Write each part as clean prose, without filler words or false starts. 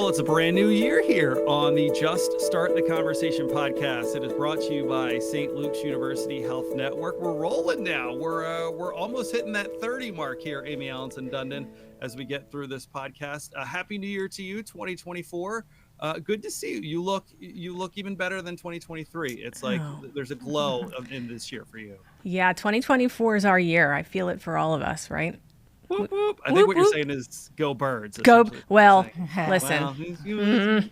Well, it's a brand new year here on the Just Start the Conversation podcast. It is brought to you by St. Luke's University Health Network. We're rolling now. We're almost hitting that 30 mark here, Amie, Allanson-Dundon, as we get through this podcast. Happy New Year to you, 2024. Good to see you. You look even better than 2023. It's like there's a glow in this year for you. Yeah, 2024 is our year. I feel it for all of us, right? Whoop, whoop. I think what you're saying is go Birds. Go, well, Go listen.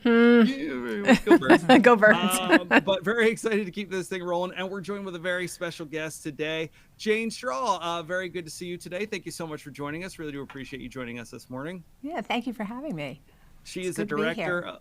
Birds. Go Birds. But very excited to keep this thing rolling. And we're joined with a very special guest today, Jane Strahl. Very good to see you today. Thank you so much for joining us. Really do appreciate you joining us this morning. Yeah, thank you for having me. She is a director.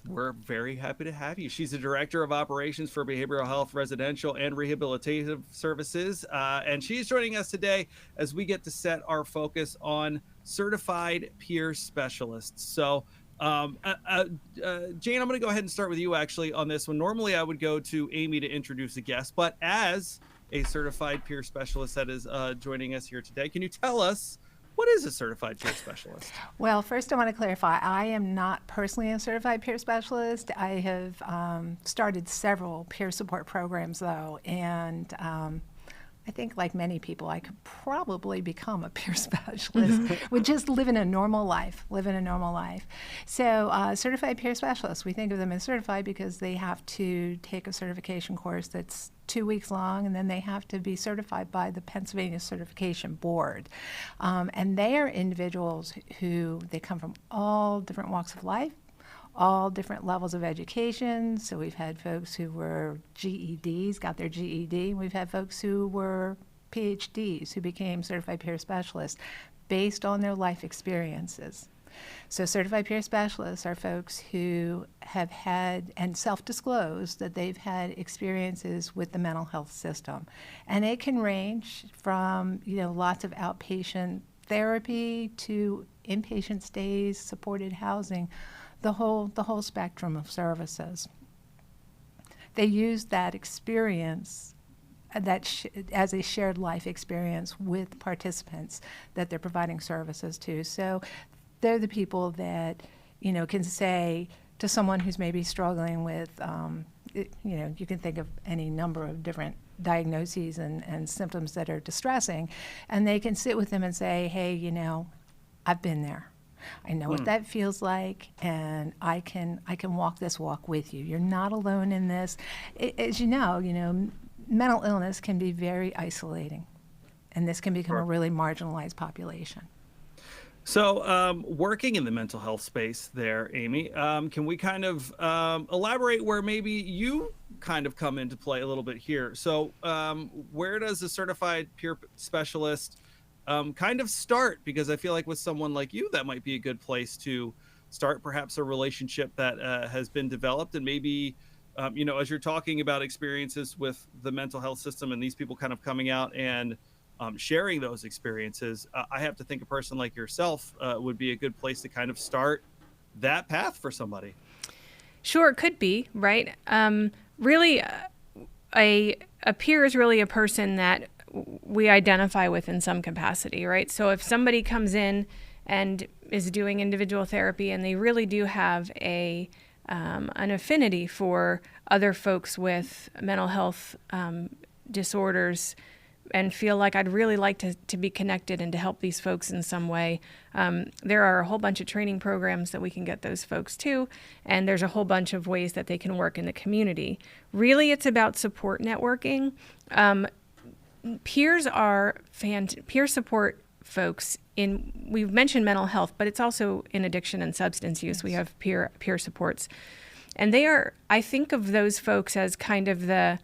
We're very happy to have you. She's a director of operations for behavioral health, residential, and rehabilitative services. And she's joining us today as we get to set our focus on certified peer specialists. So, Jane, I'm going to go ahead and start with you actually on this one. Normally, I would go to Amie to introduce a guest, but as a certified peer specialist that is joining us here today, can you tell us what is a certified peer specialist? Well, first I want to clarify, I am not personally a certified peer specialist. I have started several peer support programs, though, and I think like many people, I could probably become a peer specialist with just living a normal life. So certified peer specialists, we think of them as certified because they have to take a certification course that's 2 weeks long, and then they have to be certified by the Pennsylvania Certification Board. And they are individuals who, they come from all different walks of life, all different levels of education. So we've had folks who were GEDs, got their GED. We've had folks who were PhDs who became certified peer specialists based on their life experiences. So certified peer specialists are folks who have had and self-disclose that they've had experiences with the mental health system. And it can range from, lots of outpatient therapy to inpatient stays, supported housing, the whole spectrum of services. They use that experience as a shared life experience with participants that they're providing services to. So they're the people that, can say to someone who's maybe struggling with, you can think of any number of different diagnoses and symptoms that are distressing, and they can sit with them and say, hey, I've been there. I know what that feels like, and I can walk this walk with you. You're not alone in this. As you know, mental illness can be very isolating, and this can become a really marginalized population. So working in the mental health space there, Amie, can we kind of elaborate where maybe you kind of come into play a little bit here? So where does a certified peer specialist kind of start? Because I feel like with someone like you, that might be a good place to start perhaps a relationship that has been developed. And maybe, as you're talking about experiences with the mental health system and these people kind of coming out and sharing those experiences, I have to think a person like yourself would be a good place to kind of start that path for somebody. Sure, it could be, right? Really, a peer is really a person that we identify with in some capacity, right? So if somebody comes in and is doing individual therapy and they really do have an affinity for other folks with mental health disorders and feel like I'd really like to be connected and to help these folks in some way, there are a whole bunch of training programs that we can get those folks to, and there's a whole bunch of ways that they can work in the community. Really, it's about support networking. Peers are peer support folks we've mentioned mental health, but it's also in addiction and substance use. Yes. We have peer supports. And I think of those folks as kind of the,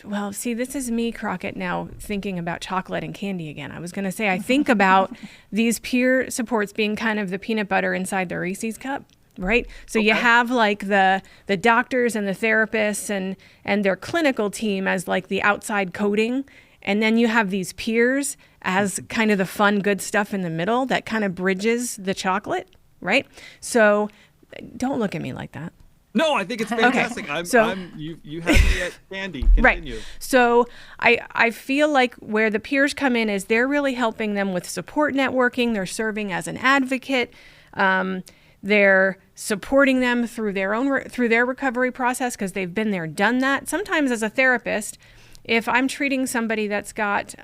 this is me, Crockett, now thinking about chocolate and candy again. I was going to say, I think about these peer supports being kind of the peanut butter inside the Reese's cup. Right? So you have like the doctors and the therapists and their clinical team as like the outside coating. And then you have these peers as kind of the fun, good stuff in the middle that kind of bridges the chocolate. Right? So don't look at me like that. No, I think it's fantastic. Okay. You have me at candy. Continue. Right. So I feel like where the peers come in is they're really helping them with support networking. They're serving as an advocate. They're supporting them through through their recovery process because they've been there, done that. Sometimes as a therapist, if I'm treating somebody that's got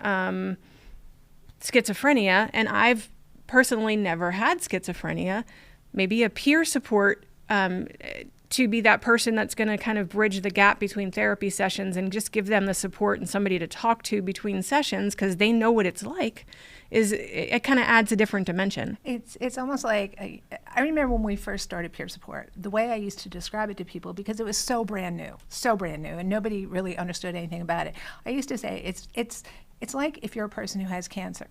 schizophrenia and I've personally never had schizophrenia, maybe a peer support to be that person that's going to kind of bridge the gap between therapy sessions and just give them the support and somebody to talk to between sessions because they know what it's like, it kind of adds a different dimension. It's almost like, I remember when we first started peer support, the way I used to describe it to people, because it was so brand new, and nobody really understood anything about it. I used to say it's like if you're a person who has cancer.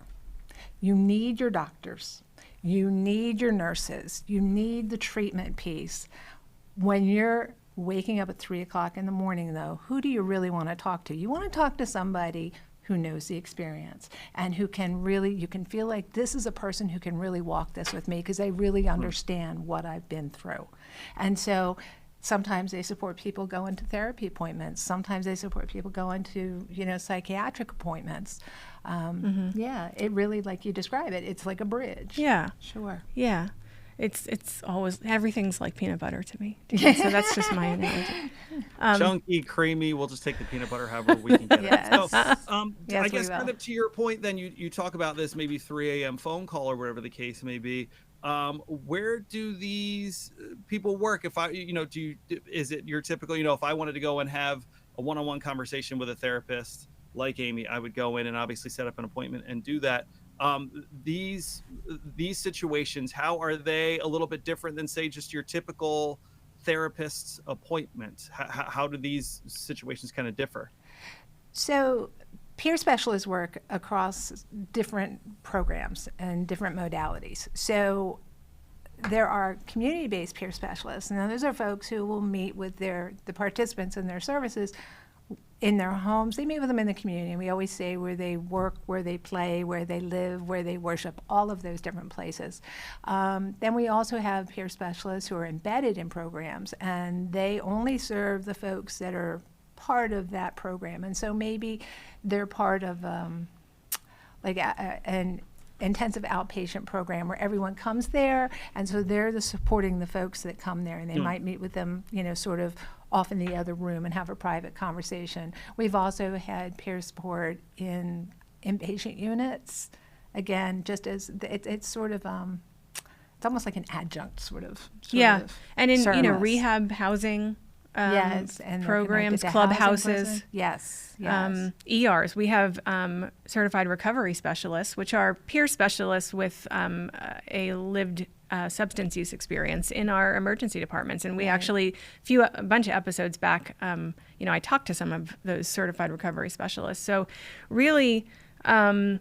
You need your doctors, you need your nurses, you need the treatment piece. When you're waking up at 3 o'clock in the morning, though, who do you really want to talk to? You want to talk to somebody who knows the experience and who can really, you can feel like this is a person who can really walk this with me because they really understand what I've been through. And so sometimes they support people going to therapy appointments. Sometimes they support people going to, psychiatric appointments. Yeah, it really, like you describe it, it's like a bridge. Yeah. Sure. Yeah. It's always, everything's like peanut butter to me. So that's just my analogy. Chunky, creamy. We'll just take the peanut butter however we can get Yes. it. So, Yes, I guess we will. kind of to your point, then you talk about this maybe 3 a.m. phone call or whatever the case may be. Where do these people work? If is it your typical, if I wanted to go and have a one-on-one conversation with a therapist like Amie, I would go in and obviously set up an appointment and do that. These situations, how are they a little bit different than, say, just your typical therapist's appointment? How do these situations kind of differ? So peer specialists work across different programs and different modalities. So there are community-based peer specialists, and those are folks who will meet with the participants in their services in their homes. They meet with them in the community. We always say where they work, where they play, where they live, where they worship, all of those different places. Then we also have peer specialists who are embedded in programs, and they only serve the folks that are part of that program. And so maybe they're part of an intensive outpatient program where everyone comes there, and so they're supporting the folks that come there, and they might meet with them, sort of off in the other room and have a private conversation. We've also had peer support in inpatient units. Again, just as it's sort of it's almost like an adjunct sort of and in service. Rehab housing yes, and programs, they're connected to housing clubhouses. prison. Yes. ERs. We have certified recovery specialists, which are peer specialists with a lived substance use experience in our emergency departments. And we actually, a bunch of episodes back, I talked to some of those certified recovery specialists. So really, what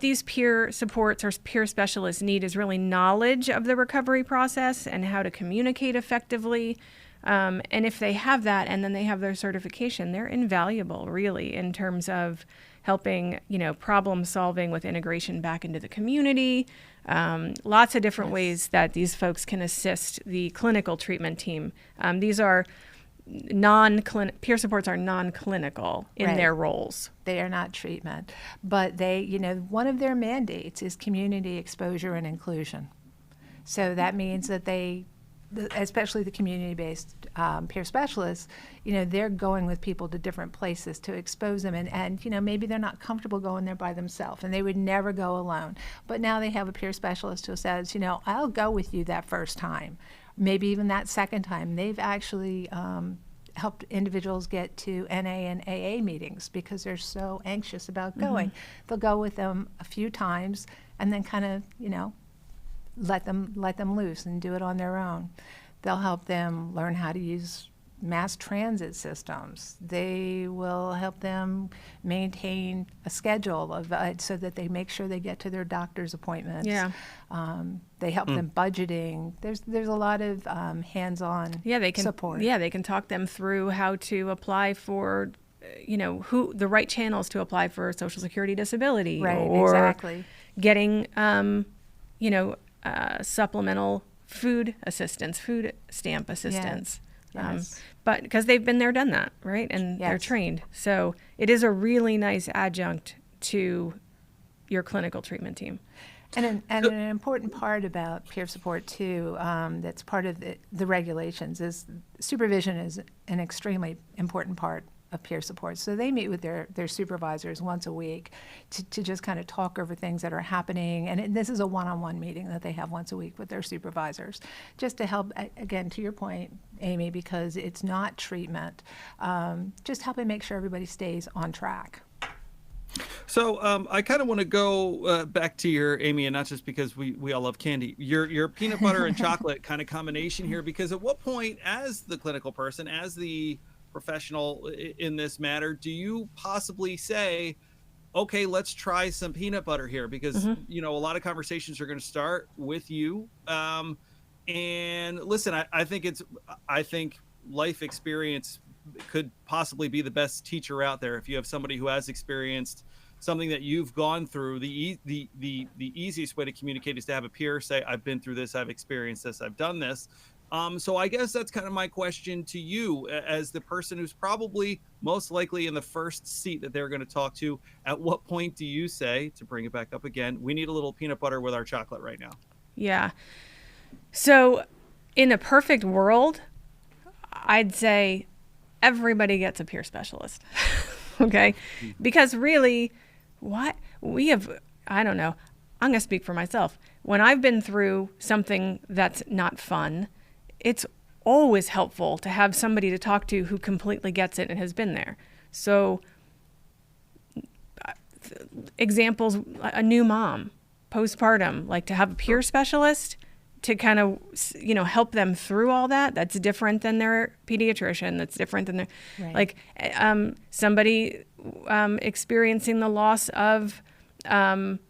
these peer supports or peer specialists need is really knowledge of the recovery process and how to communicate effectively. And if they have that and then they have their certification, they're invaluable, really, in terms of helping, problem solving with integration back into the community. Lots of different ways that these folks can assist the clinical treatment team. These are peer supports are non-clinical in their roles. They are not treatment, but they, one of their mandates is community exposure and inclusion. So that means that especially the community-based peer specialists, they're going with people to different places to expose them, and maybe they're not comfortable going there by themselves, and they would never go alone. But now they have a peer specialist who says, I'll go with you that first time, maybe even that second time. They've actually helped individuals get to NA and AA meetings because they're so anxious about going. They'll go with them a few times and then kind of, let them loose and do it on their own. They'll help them learn how to use mass transit systems. They will help them maintain a schedule of so that they make sure they get to their doctor's appointments. Yeah. They help them budgeting. There's a lot of hands-on support. Yeah, they can talk them through how to apply for, who the right channels to apply for Social Security disability, Right, or exactly. getting, supplemental food assistance, food stamp assistance. Yes. But because they've been there, done that, right? And they're trained. So it is a really nice adjunct to your clinical treatment team. An important part about peer support too, that's part of the regulations, is supervision is an extremely important part of peer support. So they meet with their supervisors once a week to just kind of talk over things that are happening. And this is a one-on-one meeting that they have once a week with their supervisors, just to help, again, to your point, Amy, because it's not treatment, just helping make sure everybody stays on track. So I kind of want to go back to your, Amie, and not just because we all love candy, your peanut butter and chocolate kind of combination here, because at what point, as the clinical person, as the professional in this matter, do you possibly say, okay, let's try some peanut butter here? Because, you know, a lot of conversations are going to start with you. And listen, I think life experience could possibly be the best teacher out there. If you have somebody who has experienced something that you've gone through, the easiest way to communicate is to have a peer say, I've been through this, I've experienced this, I've done this. So I guess that's kind of my question to you, as the person who's probably most likely in the first seat that they're going to talk to. At what point do you say, to bring it back up again, we need a little peanut butter with our chocolate right now? Yeah. So in a perfect world, I'd say everybody gets a peer specialist. Okay. Because really, I don't know, I'm going to speak for myself. When I've been through something that's not fun, it's always helpful to have somebody to talk to who completely gets it and has been there. So examples, a new mom, postpartum, like to have a peer specialist to kind of, you know, help them through all that. That's different than their pediatrician. That's different than their, like somebody experiencing the loss of like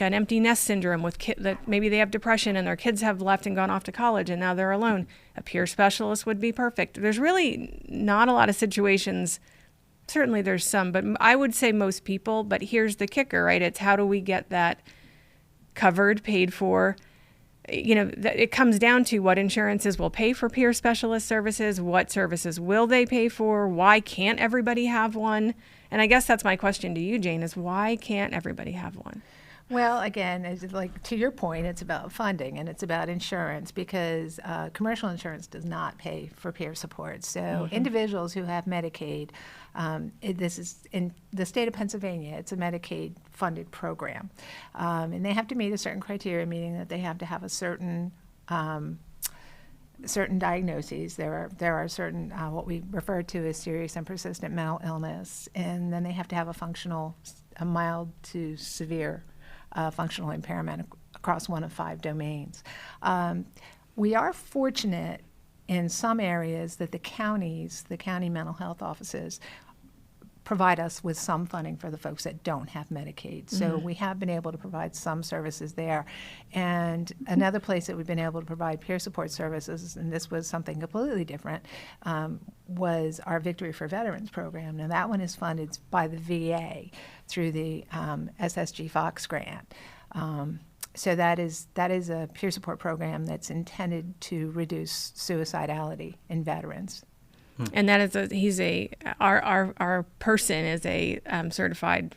an empty nest syndrome with that maybe they have depression and their kids have left and gone off to college and now they're alone. A peer specialist would be perfect. There's really not a lot of situations. Certainly there's some, but I would say most people. But here's the kicker, right? It's how do we get that covered, paid for? You know, it comes down to what insurances will pay for peer specialist services, what services will they pay for, why can't everybody have one? And I guess that's my question to you, Jane, is why can't everybody have one? Well, again, like to your point, it's about funding and it's about insurance, because commercial insurance does not pay for peer support. So individuals who have Medicaid, this is in the state of Pennsylvania, it's a Medicaid funded program. And they have to meet a certain criteria, meaning that they have to have a certain diagnoses. There are certain what we refer to as serious and persistent mental illness, and then they have to have a mild to severe functional impairment across one of 5 domains. We are fortunate in some areas that the county mental health offices provide us with some funding for the folks that don't have Medicaid. So we have been able to provide some services there. And another place that we've been able to provide peer support services, and this was something completely different, was our Victory for Veterans program. Now that one is funded by the VA through the SSG Fox grant. So that is a peer support program that's intended to reduce suicidality in veterans. And that is our person is a certified,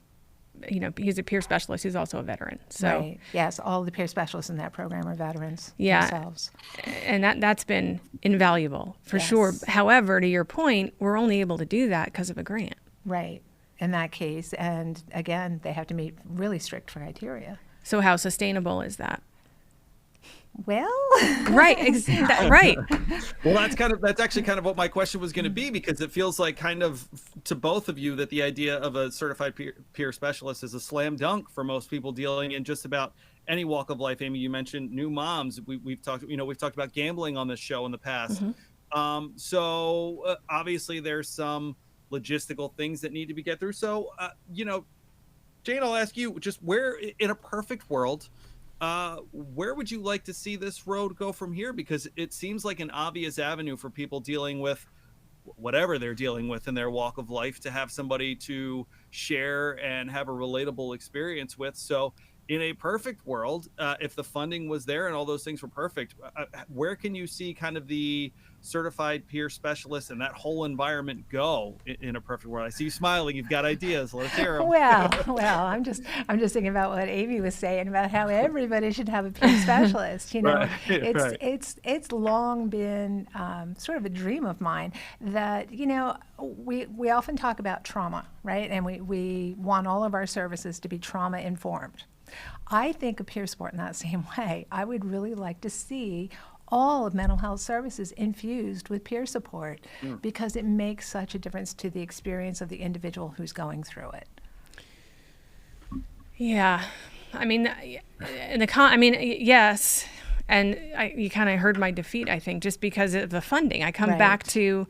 you know, he's a peer specialist who's also a veteran. So right. Yes, all the peer specialists in that program are veterans themselves. And that's been invaluable for sure. However, to your point, we're only able to do that because of a grant. Right. In that case, and again, they have to meet really strict criteria. So how sustainable is that? Well, right. Right. Well, that's actually kind of what my question was going to be, because it feels like kind of to both of you that the idea of a certified peer specialist is a slam dunk for most people dealing in just about any walk of life. Amie, you mentioned new moms. We've talked about gambling on this show in the past. So obviously there's some logistical things that need to be get through. So, Jane, I'll ask you, just where in a perfect world, where would you like to see this road go from here? Because it seems like an obvious avenue for people dealing with whatever they're dealing with in their walk of life to have somebody to share and have a relatable experience with. So in a perfect world, if the funding was there and all those things were perfect, where can you see kind of the certified peer specialist and that whole environment go in a perfect world? I see you smiling. You've got ideas. Let's hear them. Well, I'm just thinking about what Amie was saying about how everybody should have a peer specialist. Right, It's right. it's long been sort of a dream of mine that we often talk about trauma, right? And we want all of our services to be trauma informed. I think of peer support in that same way. I would really like to see all of mental health services infused with peer support because it makes such a difference to the experience of the individual who's going through it. Yeah, I mean, yes, and you kind of heard my defeat, I think, just because of the funding. I come back to,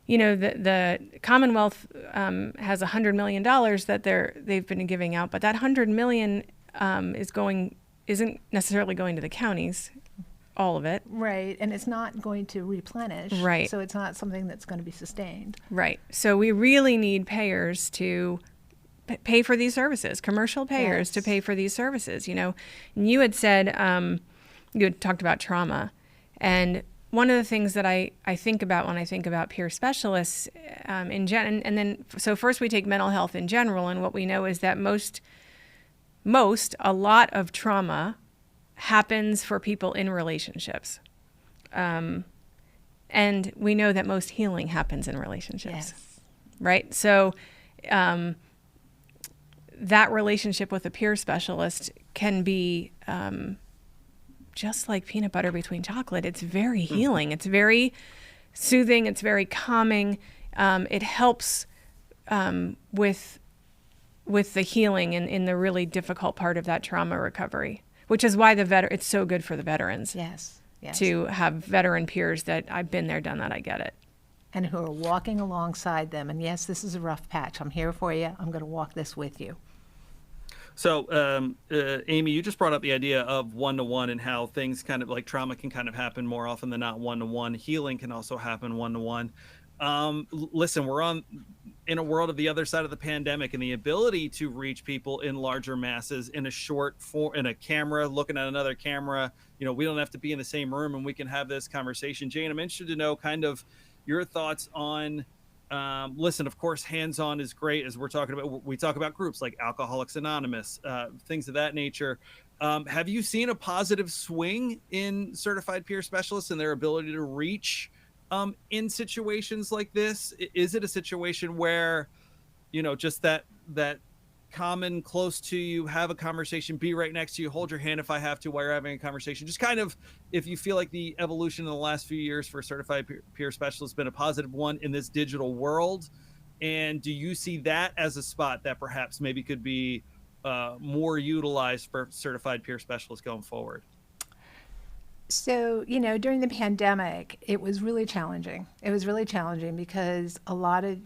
the Commonwealth has $100 million that they've been giving out, but that $100 million isn't necessarily going to the counties, all of it. Right, and it's not going to replenish. Right. So it's not something that's going to be sustained. Right. So we really need payers to pay for these services, commercial payers to pay for these services. And you had said, you had talked about trauma, and one of the things that I think about when I think about peer specialists so first we take mental health in general, and what we know is that a lot of trauma happens for people in relationships. And we know that most healing happens in relationships, right? So that relationship with a peer specialist can be just like peanut butter between chocolate. It's very healing. It's very soothing. It's very calming. It helps with the healing in the really difficult part of that trauma recovery, which is why it's so good for the veterans. Yes. To have veteran peers that I've been there, done that, I get it. And who are walking alongside them. And yes, this is a rough patch. I'm here for you. I'm going to walk this with you. So, Amie, you just brought up the idea of one-to-one and how things kind of like trauma can kind of happen more often than not one-to-one. Healing can also happen one-to-one. Listen, we're in a world of the other side of the pandemic, and the ability to reach people in larger masses in a in a camera, looking at another camera. We don't have to be in the same room, and we can have this conversation. Jane, I'm interested to know kind of your thoughts on, listen, of course, hands-on is great as we talk about groups like Alcoholics Anonymous, things of that nature. Have you seen a positive swing in certified peer specialists and their ability to reach in situations like this? Is it a situation where, just that common, close to you, have a conversation, be right next to you, hold your hand if I have to while you're having a conversation? Just kind of, if you feel like the evolution in the last few years for certified peer specialists has been a positive one in this digital world, and do you see that as a spot that perhaps maybe could be more utilized for certified peer specialists going forward? So, during the pandemic, it was really challenging. It was really challenging because a lot of,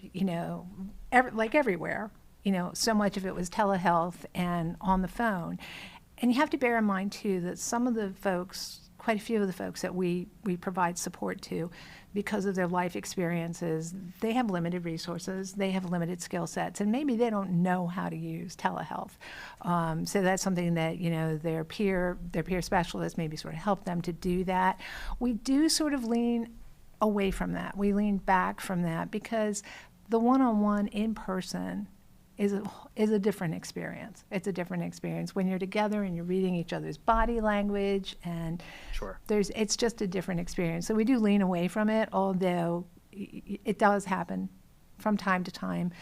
like everywhere, so much of it was telehealth and on the phone. And you have to bear in mind, too, that some of the folks, quite a few of the folks that we provide support to, because of their life experiences, they have limited resources, they have limited skill sets, and maybe they don't know how to use telehealth. So that's something that, their peer specialists maybe sort of help them to do that. We do sort of lean away from that. We lean back from that because the one-on-one in person is a different experience. It's a different experience when you're together and you're reading each other's body language, and it's just a different experience. So we do lean away from it, although it does happen from time to time,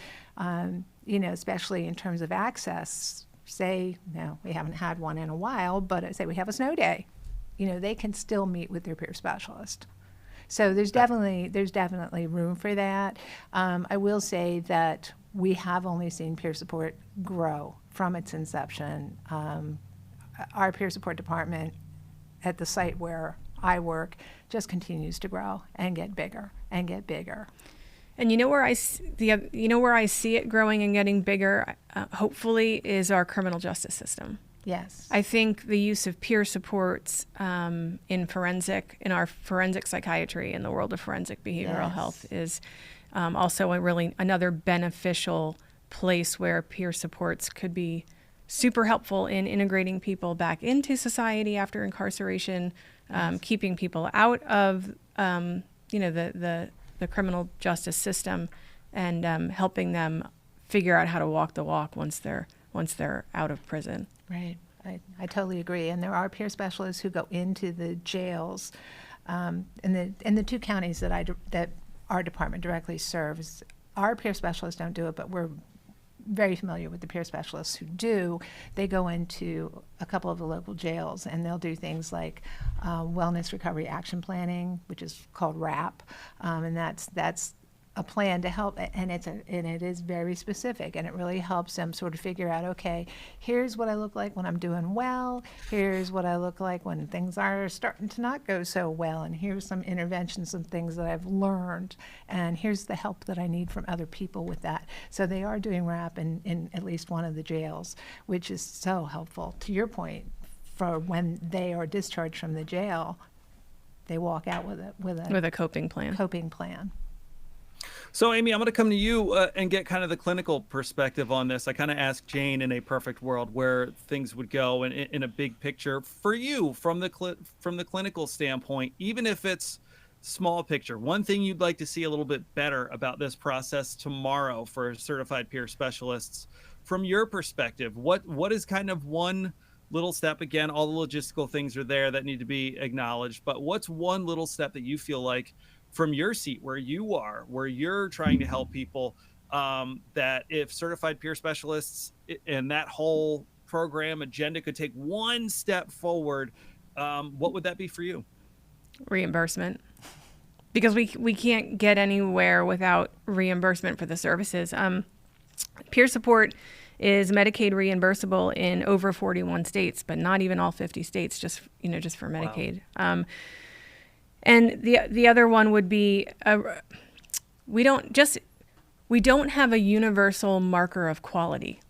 especially in terms of access. Say, no, we haven't had one in a while, but say we have a snow day, they can still meet with their peer specialist. So there's definitely room for that. I will say that we have only seen peer support grow from its inception. Our peer support department at the site where I work just continues to grow and get bigger and get bigger. And where I see it growing and getting bigger, hopefully, is our criminal justice system. Yes. I think the use of peer supports in our forensic psychiatry, in the world of forensic behavioral health, is also another beneficial place where peer supports could be super helpful in integrating people back into society after incarceration, keeping people out of the criminal justice system, and helping them figure out how to walk the walk once they're out of prison. Right. I totally agree. And there are peer specialists who go into the jails in the two counties that our department directly serves. Our peer specialists don't do it, but we're very familiar with the peer specialists who do. They go into a couple of the local jails, and they'll do things like wellness recovery action planning, which is called WRAP, and that's a plan to help, and it is very specific, and it really helps them sort of figure out, okay, here's what I look like when I'm doing well, here's what I look like when things are starting to not go so well, and here's some interventions, some things that I've learned, and here's the help that I need from other people with that. So they are doing WRAP in at least one of the jails, which is so helpful. To your point, for when they are discharged from the jail, they walk out with a coping plan. So, Amie, I'm going to come to you and get kind of the clinical perspective on this. I kind of asked Jane in a perfect world where things would go in a big picture for you from the clinical standpoint, even if it's small picture. One thing you'd like to see a little bit better about this process tomorrow for certified peer specialists, from your perspective, what is kind of one little step? Again, all the logistical things are there that need to be acknowledged, but what's one little step that you feel like from your seat where you're trying to help people, that if certified peer specialists and that whole program agenda could take one step forward, what would that be for you? Reimbursement. Because we can't get anywhere without reimbursement for the services. Peer support is Medicaid reimbursable in over 41 states, but not even all 50 states, just for Medicaid. Wow. And the other one would be we don't have a universal marker of quality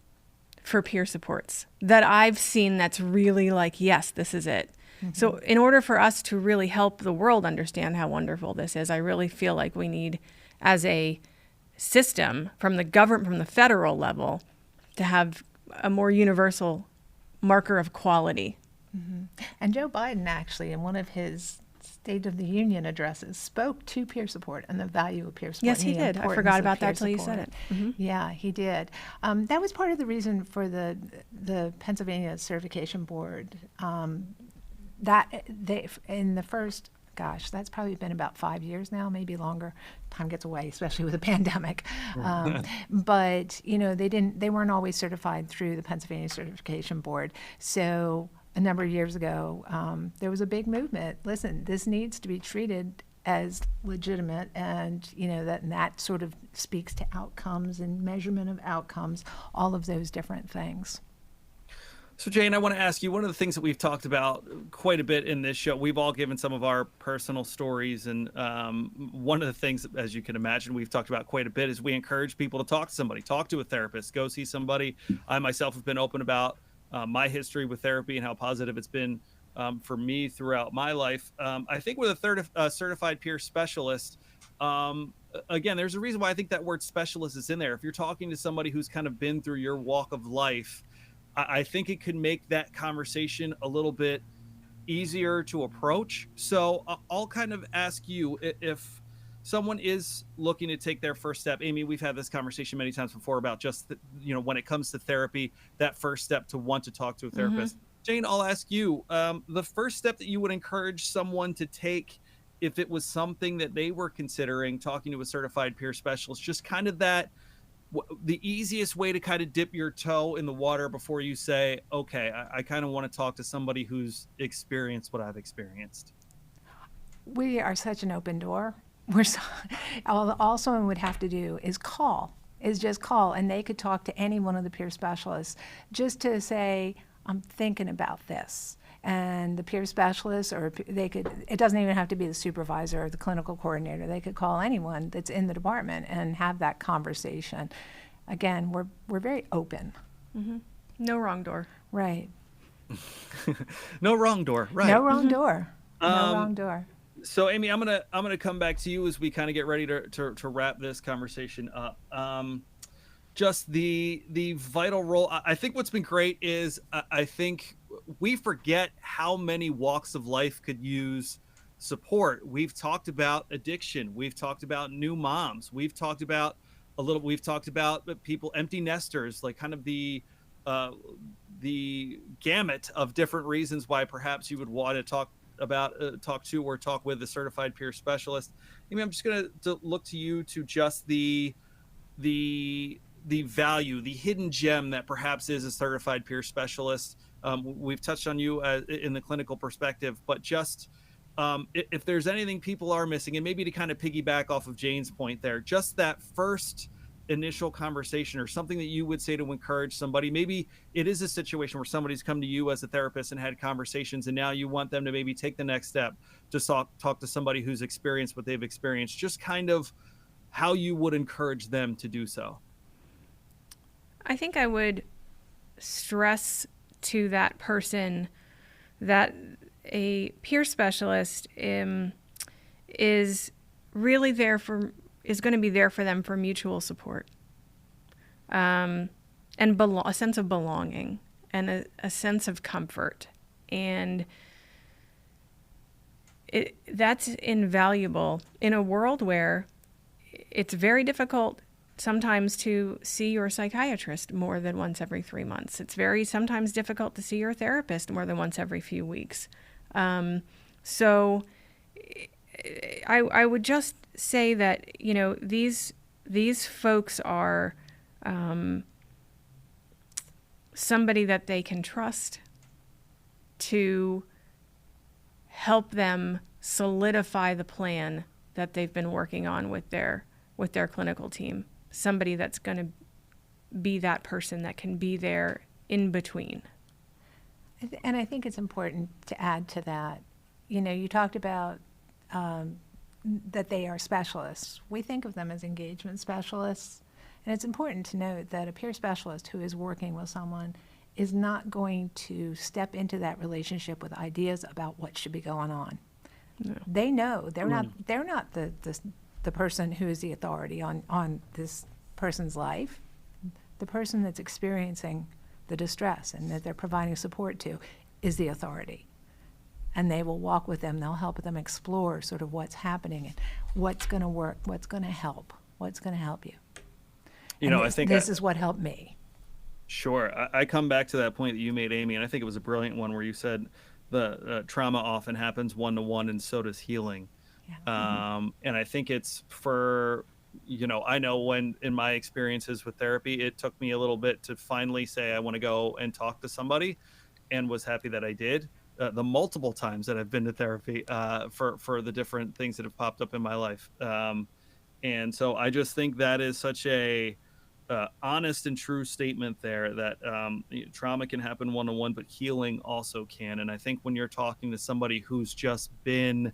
for peer supports that I've seen that's really like, yes, this is it. Mm-hmm. So in order for us to really help the world understand how wonderful this is, I really feel like we need, as a system from the government, from the federal level, to have a more universal marker of quality. Mm-hmm. And Joe Biden actually, in one of his State of the Union addresses, spoke to peer support and the value of peer support. Yes, he did. I forgot about that till you said it. Mm-hmm. Yeah, he did. That was part of the reason for the Pennsylvania Certification Board. That they in the first, gosh, that's probably been about 5 years now, maybe longer. Time gets away, especially with a pandemic. But they weren't always certified through the Pennsylvania Certification Board. So a number of years ago, there was a big movement. Listen, this needs to be treated as legitimate, and that sort of speaks to outcomes and measurement of outcomes, all of those different things. So, Jane, I want to ask you, one of the things that we've talked about quite a bit in this show, we've all given some of our personal stories, and one of the things, as you can imagine, we've talked about quite a bit is we encourage people to talk to somebody, talk to a therapist, go see somebody. I myself have been open about my history with therapy and how positive it's been for me throughout my life. I think with a certified peer specialist, again, there's a reason why I think that word specialist is in there. If you're talking to somebody who's kind of been through your walk of life, I think it could make that conversation a little bit easier to approach. So I'll kind of ask you, if someone is looking to take their first step. Amie, we've had this conversation many times before about just, when it comes to therapy, that first step to want to talk to a therapist. Mm-hmm. Jane, I'll ask you, the first step that you would encourage someone to take if it was something that they were considering talking to a certified peer specialist, just kind of the easiest way to kind of dip your toe in the water before you say, okay, I kind of want to talk to somebody who's experienced what I've experienced. We are such an open door. All someone would have to do is just call, and they could talk to any one of the peer specialists just to say, I'm thinking about this. And the peer specialist, it doesn't even have to be the supervisor or the clinical coordinator. They could call anyone that's in the department and have that conversation. Again, we're very open. Mm-hmm. No wrong door. Right. No wrong door. Right. No wrong door. No wrong door. So, Amie, I'm gonna come back to you as we kind of get ready to wrap this conversation up. just the vital role. I think what's been great is I think we forget how many walks of life could use support. We've talked about addiction. We've talked about new moms. We've talked about people, empty nesters, like kind of uh, the gamut of different reasons why perhaps you would want to talk to or talk with a certified peer specialist. I mean, I'm just going to look to you to just the value, the hidden gem that perhaps is a certified peer specialist. We've touched on you in the clinical perspective, but just if there's anything people are missing, and maybe to kind of piggyback off of Jane's point there, just that first initial conversation or something that you would say to encourage somebody. Maybe it is a situation where somebody's come to you as a therapist and had conversations, and now you want them to maybe take the next step to talk to somebody who's experienced what they've experienced, just kind of how you would encourage them to do so. I think I would stress to that person that a peer specialist is really is going to be there for them for mutual support, and a sense of belonging and a sense of comfort, and that's invaluable in a world where it's very difficult sometimes to see your psychiatrist more than once every 3 months. It's sometimes difficult to see your therapist more than once every few weeks. So I would just say that, these folks are somebody that they can trust to help them solidify the plan that they've been working on with their clinical team. Somebody that's going to be that person that can be there in between. And I think it's important to add to that. You talked about that they are specialists. We think of them as engagement specialists. And it's important to note that a peer specialist who is working with someone is not going to step into that relationship with ideas about what should be going on. No. They know they're not the person who is the authority on this person's life. The person that's experiencing the distress and that they're providing support to is the authority. And they will walk with them. They'll help them explore sort of what's happening and what's going to work, what's going to help you. I think this is what helped me. Sure. I come back to that point that you made, Amie, and I think it was a brilliant one where you said the trauma often happens one-to-one, and so does healing. Yeah. And I think it's for, I know when in my experiences with therapy, it took me a little bit to finally say I want to go and talk to somebody, and was happy that I did. The multiple times that I've been to therapy for the different things that have popped up in my life. And so I just think that is such a honest and true statement there that trauma can happen one-on-one, but healing also can. And I think when you're talking to somebody who's just been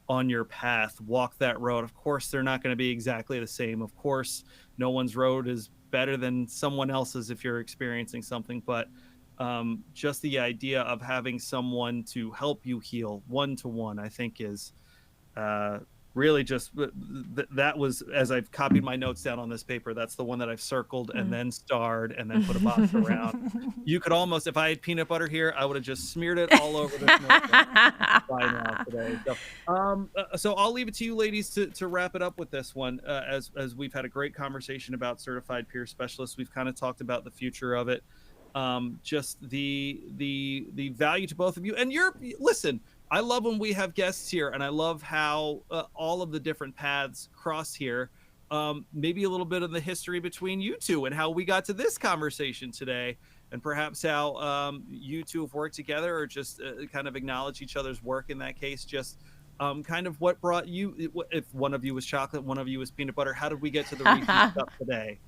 on your path, walk that road, of course, they're not going to be exactly the same. Of course, no one's road is better than someone else's if you're experiencing something, but just the idea of having someone to help you heal one-to-one, I think is really just that was, as I've copied my notes down on this paper, that's the one that I've circled and then starred and then put a box around. You could almost, if I had peanut butter here, I would have just smeared it all over this notebook by now today. So I'll leave it to you ladies to wrap it up with this one. As we've had a great conversation about certified peer specialists, we've kind of talked about the future of it. Just the value to both of you. And listen, I love when we have guests here, and I love how all of the different paths cross here. Maybe a little bit of the history between you two and how we got to this conversation today, and perhaps how you two have worked together, or just kind of acknowledge each other's work in that case. Just kind of what brought you, if one of you was chocolate, one of you was peanut butter, how did we get to the Reese's stuff today?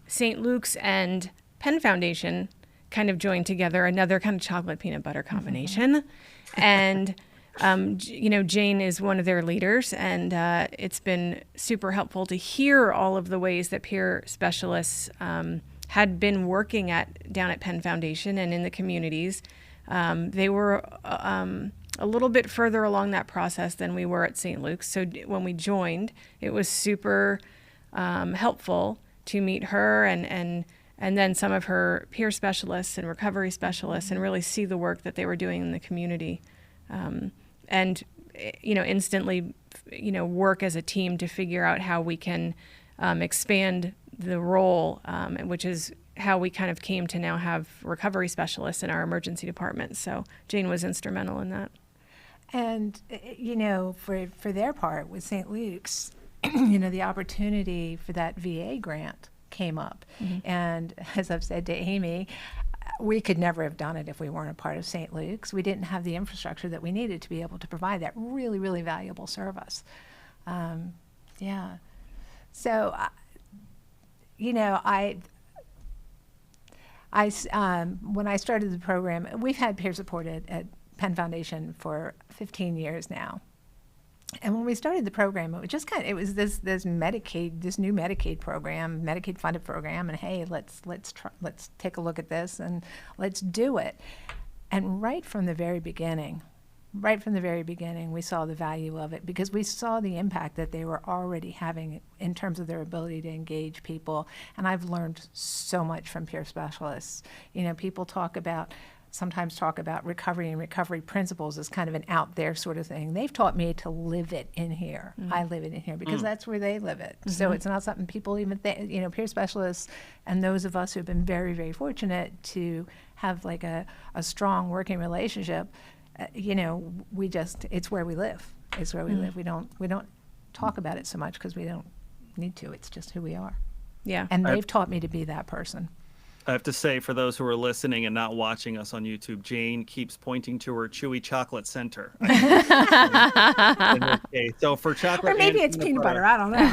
St. Luke's and Penn Foundation kind of joined together, another kind of chocolate peanut butter combination. And, Jane is one of their leaders, and it's been super helpful to hear all of the ways that peer specialists had been working down at Penn Foundation and in the communities. They were a little bit further along that process than we were at St. Luke's. So when we joined, it was super helpful to meet her and then some of her peer specialists and recovery specialists, and really see the work that they were doing in the community, and instantly work as a team to figure out how we can expand the role, which is how we kind of came to now have recovery specialists in our emergency department. So Jane was instrumental in that. And, for their part with St. Luke's, the opportunity for that VA grant came up. Mm-hmm. And as I've said to Amie, we could never have done it if we weren't a part of St. Luke's. We didn't have the infrastructure that we needed to be able to provide that really, really valuable service. So, when I started the program, we've had peer support at Penn Foundation for 15 years now. And when we started the program, it was just it was this new Medicaid program, Medicaid funded program, and hey, let's take a look at this and let's do it. And right from the very beginning, we saw the value of it, because we saw the impact that they were already having in terms of their ability to engage people. And I've learned so much from peer specialists. People sometimes talk about recovery and recovery principles as kind of an out there sort of thing. They've taught me to live it in here. Mm-hmm. I live it in here because that's where they live it. Mm-hmm. So it's not something people even think, peer specialists and those of us who have been very, very fortunate to have like a strong working relationship, it's where we live. It's where we live. We don't talk about it so much because we don't need to. It's just who we are. Yeah. And they've taught me to be that person. I have to say, for those who are listening and not watching us on YouTube, Jane keeps pointing to her chewy chocolate center. So for chocolate, or maybe it's peanut butter. I don't know.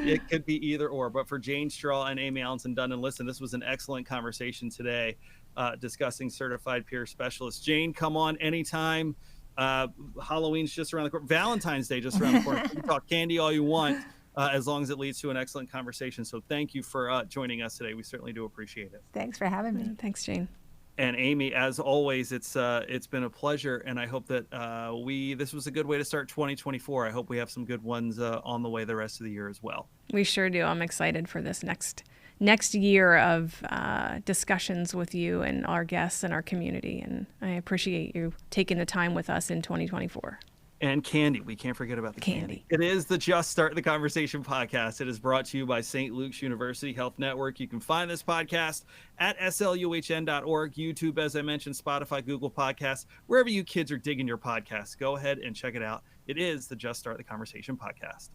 It could be either or. But for Jane Straw and Amie Allanson-Dundon, listen, this was an excellent conversation today, discussing certified peer specialists. Jane, come on anytime. Halloween's just around the corner. Valentine's Day just around the corner. You can talk candy all you want. As long as it leads to an excellent conversation. So thank you for joining us today. We certainly do appreciate it. Thanks for having me. Thanks, Jane. And Amie, as always, it's been a pleasure, and I hope that this was a good way to start 2024. I hope we have some good ones on the way the rest of the year as well. We sure do. I'm excited for this next year of discussions with you and our guests and our community, and I appreciate you taking the time with us in 2024. And candy. We can't forget about the candy. It is the Just Start the Conversation podcast. It is brought to you by St. Luke's University Health Network. You can find this podcast at sluhn.org, YouTube, as I mentioned, Spotify, Google Podcasts, wherever you kids are digging your podcasts. Go ahead and check it out. It is the Just Start the Conversation podcast.